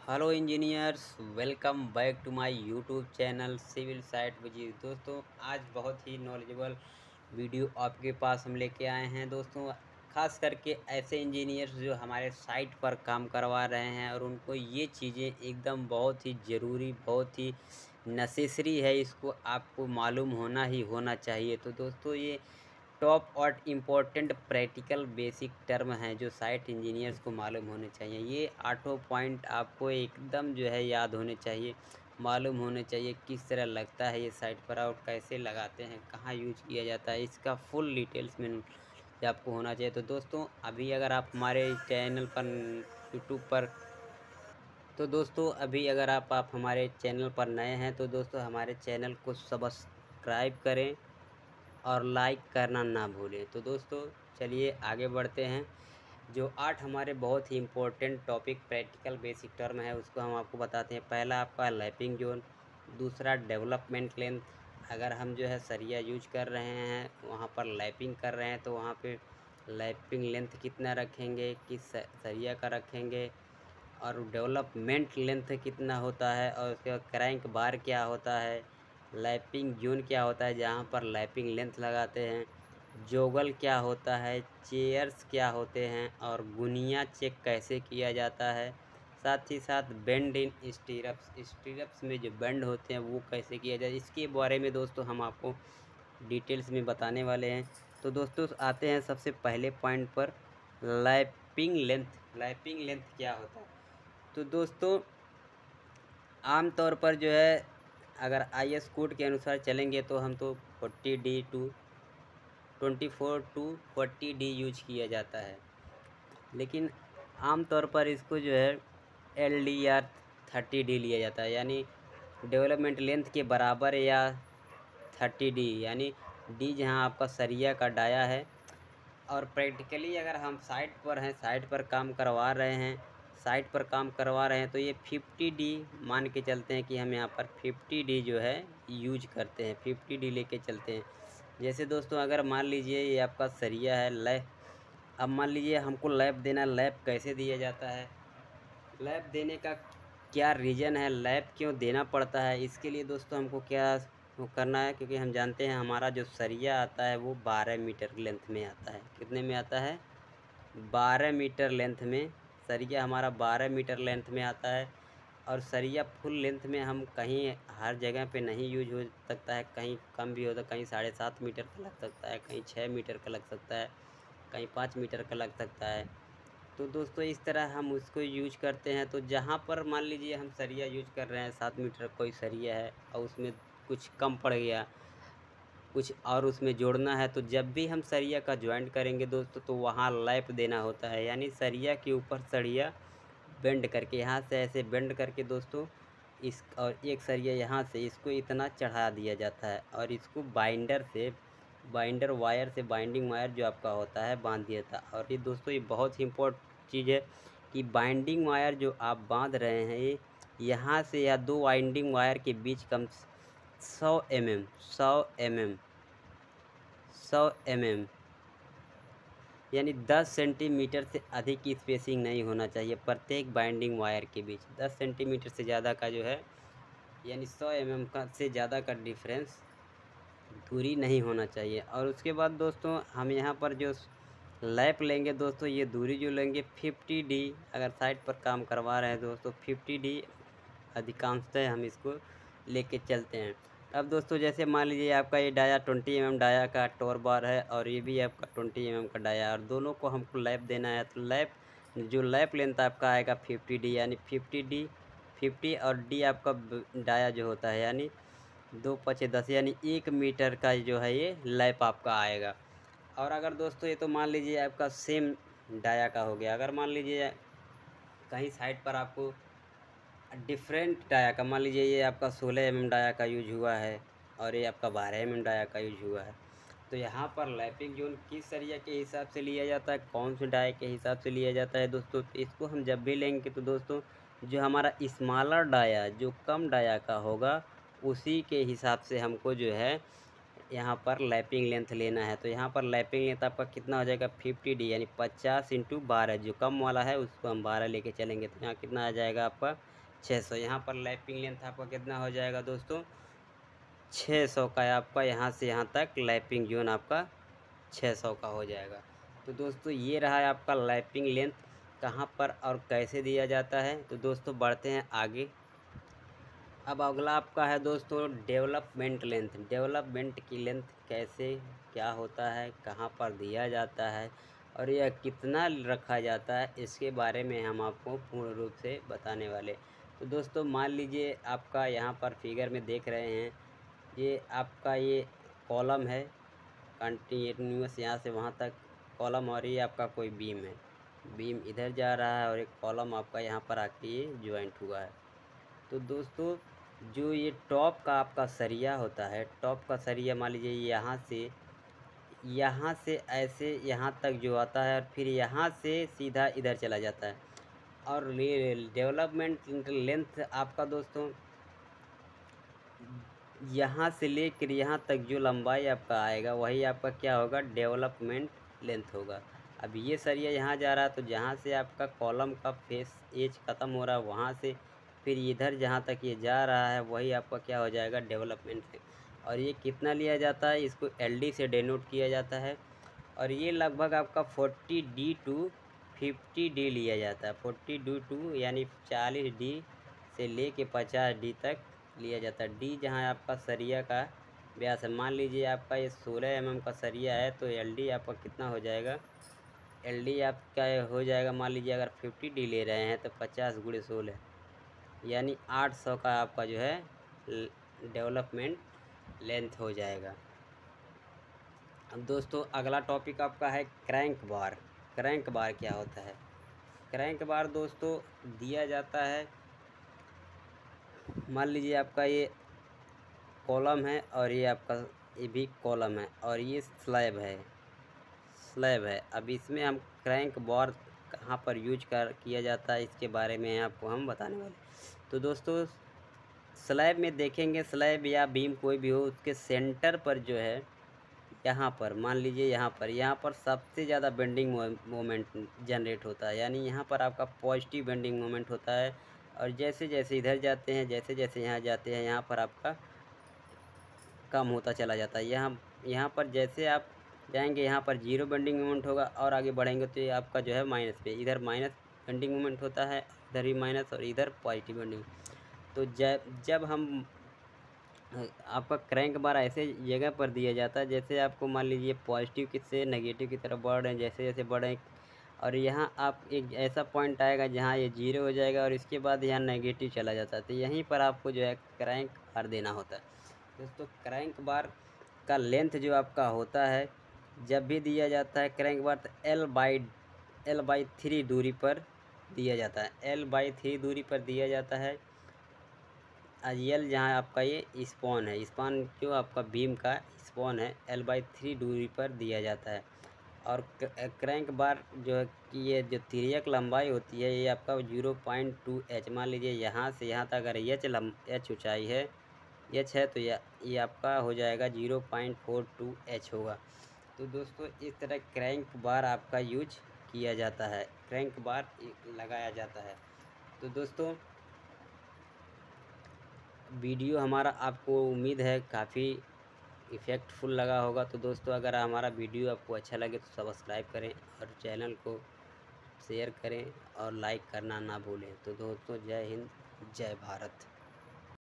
Hello engineers, welcome back to my YouTube channel civil site विजी। दोस्तों, आज बहुत ही नॉलेजेबल वीडियो आपके पास हम लेके आए हैं। दोस्तों, ख़ास करके ऐसे इंजीनियर्स जो हमारे साइट पर काम करवा रहे हैं और उनको ये चीज़ें एकदम बहुत ही ज़रूरी, बहुत ही नेसेसरी है, इसको आपको मालूम होना ही होना चाहिए। तो दोस्तों, ये टॉप और इम्पोर्टेंट प्रैक्टिकल बेसिक टर्म हैं जो साइट इंजीनियर्स को मालूम होने चाहिए। ये आठों पॉइंट आपको एकदम जो है याद होने चाहिए, मालूम होने चाहिए किस तरह लगता है ये साइट पर और कैसे लगाते हैं, कहाँ यूज किया जाता है, इसका फुल डिटेल्स में आपको होना चाहिए। तो दोस्तों, अभी अगर आप हमारे चैनल पर यूट्यूब पर अभी अगर आप हमारे चैनल पर नए हैं तो दोस्तों हमारे चैनल को सब्सक्राइब करें और लाइक करना ना भूलें। तो दोस्तों, चलिए आगे बढ़ते हैं। जो 8 हमारे बहुत ही important topic practical basic term है उसको हम आपको बताते हैं। पहला आपका लैपिंग जोन, दूसरा डेवलपमेंट लेंथ। अगर हम जो है सरिया यूज कर रहे हैं, वहाँ पर लैपिंग कर रहे हैं, तो वहाँ पे लैपिंग लेंथ कितना रखेंगे, किस सरिया का रखेंगे, और डेवलपमेंट लेंथ कितना होता है, और उसके बाद क्रैंक बार क्या होता है, लैपिंग जोन क्या होता है जहाँ पर लैपिंग लेंथ लगाते हैं, जोगल क्या होता है, चेयर्स क्या होते हैं, और गुनिया चेक कैसे किया जाता है। साथ ही साथ बेंड इन स्टीरप्स में जो बेंड होते हैं वो कैसे किया जाए, इसके बारे में दोस्तों हम आपको डिटेल्स में बताने वाले हैं। तो दोस्तों, आते हैं सबसे पहले पॉइंट पर, लैपिंग लेंथ। लैपिंग लेंथ क्या होता है? तो दोस्तों, आम तौर पर जो है अगर IS कोड के अनुसार चलेंगे तो हम तो 40D to 24 to 40D use किया जाता है, लेकिन आम तौर पर इसको जो है LD या 30D लिया जाता है, यानी डेवलपमेंट लेंथ के बराबर, या 30D, यानी D जहाँ आपका सरिया का डाया है। और प्रैक्टिकली अगर हम साइट पर हैं, साइट पर काम करवा रहे हैं, तो ये 50D मान के चलते हैं कि हम यहाँ पर 50D जो है यूज करते हैं, 50D लेके चलते हैं। जैसे दोस्तों, अगर मान लीजिए ये आपका सरिया है, लैप, अब मान लीजिए हमको लैप देना है। लैप कैसे दिया जाता है, लैप देने का क्या रीज़न है, लैप क्यों देना पड़ता है, इसके लिए दोस्तों हमको क्या वो करना है, क्योंकि हम जानते हैं हमारा जो सरिया आता है वो 12 मीटर लेंथ में आता है। कितने में आता है? 12 मीटर लेंथ में सरिया हमारा 12 मीटर लेंथ में आता है। और सरिया फुल लेंथ में हम कहीं हर जगह पे नहीं यूज हो सकता है, कहीं कम भी होता है, कहीं 7.5 मीटर का लग सकता है, कहीं 6 मीटर का लग सकता है, कहीं 5 मीटर का लग सकता है। तो दोस्तों, इस तरह हम उसको यूज करते हैं। तो जहाँ पर मान लीजिए हम सरिया यूज कर रहे हैं, 7 मीटर कोई सरिया है और उसमें कुछ कम पड़ गया, कुछ और उसमें जोड़ना है, तो जब भी हम सरिया का जॉइंट करेंगे दोस्तों, तो वहाँ लैप देना होता है, यानी सरिया के ऊपर सरिया बेंड करके, यहाँ से ऐसे बेंड करके दोस्तों, इस और एक सरिया यहाँ से इसको इतना चढ़ा दिया जाता है, और इसको बाइंडर वायर से, बाइंडिंग वायर जो आपका होता है, बांध दिया था। और ये दोस्तों, ये बहुत ही इम्पोर्टेंट चीज़ है कि बाइंडिंग वायर जो आप बांध रहे हैं, ये यहाँ से या दो वाइंडिंग वायर के बीच कम 100 mm यानी 10 सेंटीमीटर से अधिक की स्पेसिंग नहीं होना चाहिए प्रत्येक बाइंडिंग वायर के बीच। 10 सेंटीमीटर से ज़्यादा का जो है, यानी 100 mm का से ज़्यादा का डिफरेंस, दूरी नहीं होना चाहिए। और उसके बाद दोस्तों, हम यहाँ पर जो लैप लेंगे दोस्तों, ये दूरी जो लेंगे 50D, अगर साइट पर काम करवा रहे हैं दोस्तों, 50D अधिकांशतः हम इसको लेके चलते हैं। अब दोस्तों, जैसे मान लीजिए आपका ये डाया 20 mm डाया का टोर बार है, और ये भी आपका 20 mm का डाया, और दोनों को हमको लैप देना है। तो लैप लेंथ आपका आएगा 50D, यानी 50 और D आपका डाया जो होता है, यानी 2 पचे 10, यानी 1 मीटर का जो है ये लैप आपका आएगा। और अगर दोस्तों, ये तो मान लीजिए आपका सेम डाया का हो गया। अगर मान लीजिए कहीं साइट पर आपको डिफरेंट डाया का, मान लीजिए ये आपका 16 mm डाया का यूज हुआ है और ये आपका 12 mm डाया का यूज हुआ है, तो यहाँ पर लैपिंग जोन किस सरिया के हिसाब से लिया जाता है, कौन से डाया के हिसाब से लिया जाता है दोस्तों, तो इसको हम जब भी लेंगे तो दोस्तों, जो हमारा स्मॉलर डाया, जो कम डाया का होगा, उसी के हिसाब से हमको जो है यहाँ पर लैपिंग लेंथ लेना है। तो यहाँ पर लैपिंग लेंथ आपका कितना हो जाएगा 50D, यानी 50 × 12, जो कम वाला है उसको हम 12 लेके चलेंगे। तो यहाँ कितना आ जाएगा आपका 600। यहाँ पर लैपिंग लेंथ आपका कितना हो जाएगा दोस्तों 600 का, आपका यहाँ से यहाँ तक लैपिंग जोन आपका 600 का हो जाएगा। तो दोस्तों ये रहा है आपका लैपिंग लेंथ कहाँ पर और कैसे दिया जाता है। तो दोस्तों बढ़ते हैं आगे। अब अगला आपका है दोस्तों डेवलपमेंट लेंथ। डेवलपमेंट की लेंथ कैसे क्या होता है, कहाँ पर दिया जाता है और यह कितना रखा जाता है, इसके बारे में हम आपको पूर्ण रूप से बताने वाले। तो दोस्तों मान लीजिए आपका यहाँ पर फिगर में देख रहे हैं, ये आपका ये कॉलम है कंटिन्यूस यहाँ से वहाँ तक कॉलम, और ये आपका कोई बीम है, बीम इधर जा रहा है और एक कॉलम आपका यहाँ पर आके ये ज्वाइंट हुआ है। तो दोस्तों जो ये टॉप का आपका सरिया होता है, टॉप का सरिया मान लीजिए यहाँ से ऐसे यहाँ तक जो आता है और फिर यहाँ से सीधा इधर चला जाता है। और डेवलपमेंट लेंथ आपका दोस्तों यहाँ से लेकर यहाँ तक जो लंबाई आपका आएगा वही आपका क्या होगा डेवलपमेंट लेंथ होगा। अब ये सरिया यहाँ जा रहा है, तो जहाँ से आपका कॉलम का फेस एज ख़त्म हो रहा है वहाँ से फिर इधर जहाँ तक ये जा रहा है वही आपका क्या हो जाएगा डेवलपमेंट लेंथ। और ये कितना लिया जाता है, इसको LD से डिनोट किया जाता है। और ये लगभग आपका 40D to 50D लिया जाता है। 40D to यानी 40D से ले कर 50D तक लिया जाता है। D जहाँ आपका सरिया का व्यास है, मान लीजिए आपका ये 16 mm का सरिया है, तो LD आपका कितना हो जाएगा, LD आपका हो जाएगा मान लीजिए अगर 50D ले रहे हैं तो 50 × 16 यानी 800 का आपका जो है डेवलपमेंट लेंथ हो जाएगा। अब दोस्तों अगला टॉपिक आपका है क्रैंक बार। क्रैंक बार क्या होता है? क्रैंक बार दोस्तों दिया जाता है, मान लीजिए आपका ये कॉलम है और ये आपका ये भी कॉलम है और ये स्लैब है। अब इसमें हम क्रैंक बार कहाँ पर यूज किया जाता है इसके बारे में आपको हम बताने वाले। तो दोस्तों स्लैब में देखेंगे, स्लैब या बीम कोई भी हो उसके सेंटर पर जो है यहाँ पर मान लीजिए यहाँ पर सबसे ज़्यादा बेंडिंग मोमेंट जनरेट होता है, यानी यहाँ पर आपका पॉजिटिव बेंडिंग मोमेंट होता है। और जैसे जैसे इधर जाते हैं, जैसे जैसे यहाँ जाते हैं, यहाँ पर आपका कम होता चला जाता है। यहाँ पर जैसे आप जाएंगे यहाँ पर 0 बेंडिंग मोमेंट होगा और आगे बढ़ेंगे तो ये आपका जो है माइनस पे, इधर माइनस बेंडिंग मोमेंट होता है, इधर भी माइनस और इधर पॉजिटिव बेंडिंग। तो जब हम आपका क्रैंक बार ऐसे जगह पर दिया जाता है जैसे आपको मान लीजिए पॉजिटिव की से नेगेटिव की तरफ बढ़ रहे हैं, जैसे जैसे बढ़ें और यहाँ आप एक ऐसा पॉइंट आएगा जहाँ ये 0 हो जाएगा और इसके बाद यहाँ नेगेटिव चला जाता है। तो यहीं पर आपको जो है क्रैंक बार देना होता है। दोस्तों क्रैंक बार का लेंथ जो आपका होता है जब भी दिया जाता है क्रैंक बार, तो L/3 दूरी पर दिया जाता है। L/3 दूरी पर दिया जाता है। L जहाँ आपका ये स्पॉन है, स्पॉन जो आपका बीम का स्पॉन है L/3 दूरी पर दिया जाता है। और क्रैंक बार जो है कि ये जो तिर्यक लंबाई होती है ये आपका 0.2H, मान लीजिए यहाँ से यहाँ तक अगर H ऊंचाई है, H है, तो ये आपका हो जाएगा 0.42H होगा। तो दोस्तों इस तरह क्रैंक बार आपका यूज किया जाता है, क्रैंक बार लगाया जाता है। तो दोस्तों वीडियो हमारा आपको उम्मीद है काफ़ी इफ़ेक्टफुल लगा होगा। तो दोस्तों अगर हमारा वीडियो आपको अच्छा लगे तो सब्सक्राइब करें और चैनल को शेयर करें और लाइक करना ना भूलें। तो दोस्तों जय हिंद, जय भारत।